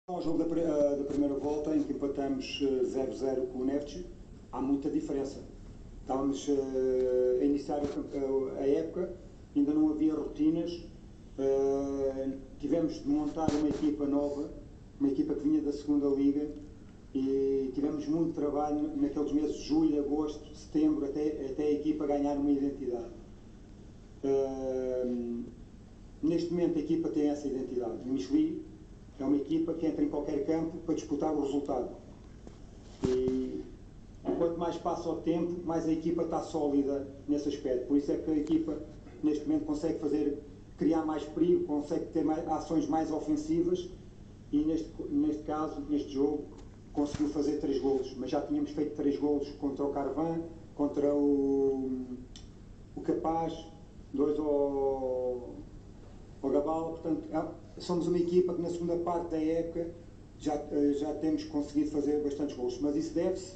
Ao jogo da primeira volta, em que empatamos 0-0 com o Neftchi, há muita diferença. Estávamos a iniciar a época, ainda não havia rotinas, tivemos de montar uma equipa nova, uma equipa que vinha da segunda liga, e tivemos muito trabalho naqueles meses de julho, agosto, setembro, até a equipa ganhar uma identidade. Neste momento a equipa tem essa identidade. O Michelin é uma equipa que entra em qualquer campo para disputar o resultado. E quanto mais passa o tempo, mais a equipa está sólida nesse aspecto. Por isso é que a equipa, neste momento, consegue criar mais perigo, consegue ter ações mais ofensivas e, neste caso, neste jogo, conseguiu fazer 3 golos. Mas já tínhamos feito 3 golos contra o Carvan, contra o Capaz, 2 ao Gabala. Portanto, somos uma equipa que na segunda parte da época já temos conseguido fazer bastantes gols, mas isso deve-se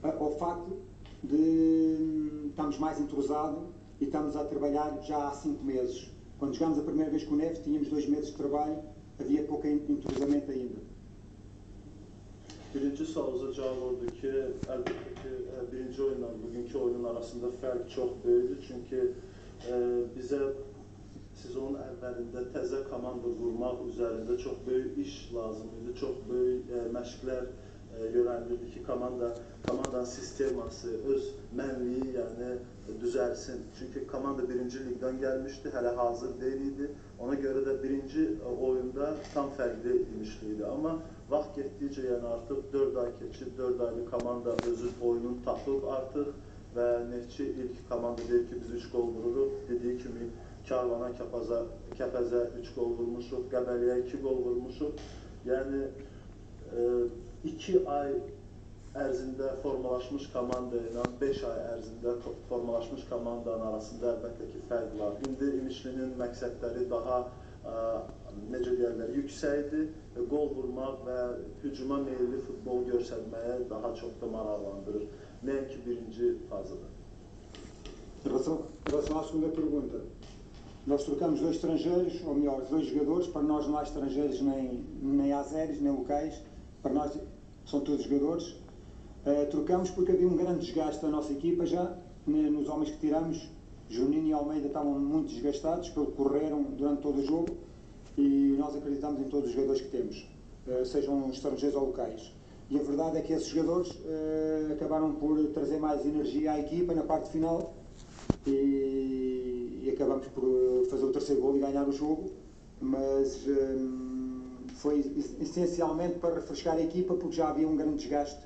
ao facto de estarmos mais entrosados e estamos a trabalhar já há 5 meses. Quando jogámos a primeira vez com o Neves tínhamos 2 meses de trabalho, havia pouco entrosamento ainda. Birinci sualınıza cevap oldu ki, elbette ki birinci oyunla bugünkü oyunun arasında fark çok büyüdü. Çünkü bize sezonun əvvəlində təzə komanda qurmaq üzərində çox böyük iş lazım idi. Çox böyük məşqlər görənilirdi ki, komandanın sisteması, öz mənliyi, yəni düzəlsin. Çünki komanda birinci ligdən gəlmişdi, hələ hazır deyil idi. Ona görə də birinci oyunda tam fərqli imişdi. Amma vaxt getdikcə, yəni artıq 4 ay keçib, 4 aylı komanda özü oyununu tapıb artıq və Neftçi ilk komanda deyil ki, biz 3 gol vururuq. Dediyi kimi Karvana, Kəpəzə 3 gol vurmuşuq, Qəbəliyə 2 gol vurmuşuq. Yəni 2 ay ərzində formalaşmış komanda ilə 5 ay ərzində formalaşmış komandanın arasında əlbəttə ki fərq var. İndi İmişlinin məqsədləri daha necə deyərlər, yüksəkdir. Gol vurmaq və hücuma meyilli futbol göstərməyə daha çox da maraqlandırır. Nəinki birinci fazada. Em relação à segunda pergunta, nós trocamos 2 estrangeiros, ou melhor, 2 jogadores. Para nós não há estrangeiros nem azeres, nem locais. Para nós são todos jogadores. Trocamos porque havia um grande desgaste da nossa equipa já, nos homens que tiramos. Juninho e Almeida estavam muito desgastados, correram durante todo o jogo e nós acreditamos em todos os jogadores que temos, sejam estrangeiros ou locais. E a verdade é que esses jogadores acabaram por trazer mais energia à equipa na parte final e acabamos por fazer o 3º gol e ganhar o jogo, mas foi essencialmente para refrescar a equipa, porque já havia um grande desgaste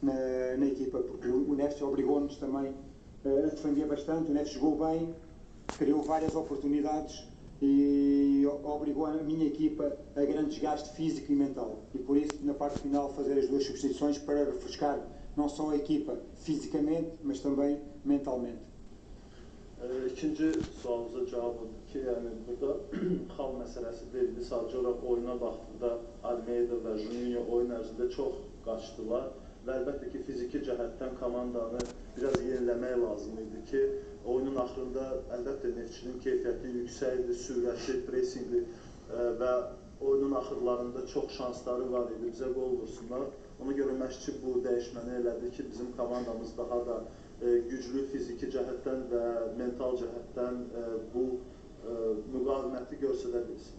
na equipa, porque o Neves obrigou-nos também a defender bastante. O Neves jogou bem, criou várias oportunidades e obrigou a minha equipa a grande desgaste físico e mental. E por isso, na parte final, fazer as 2 substituições para refrescar não só a equipa fisicamente, mas também mentalmente. İkinci sualınıza cavab odur ki, yəni burada xal məsələsi deyildi. Sadəcə olaraq oyuna baxdıqda Almeida və Juninho oyun ərzində çox qaçdılar. Və əlbəttə ki, fiziki cəhətdən komandanı biraz yeniləmək lazım idi ki, oyunun axırında əlbəttə Neftçinin keyfiyyəti yüksəkdir, sürətli, presingli və oyunun axırlarında çox şansları var idi, bizə gol vursunlar. Ona görə məşqçi bu dəyişməni elədi ki, bizim komandamız daha da güclü fiziki cəhətdən və mental cəhətdən bu müqaviməti göstərə bilsin.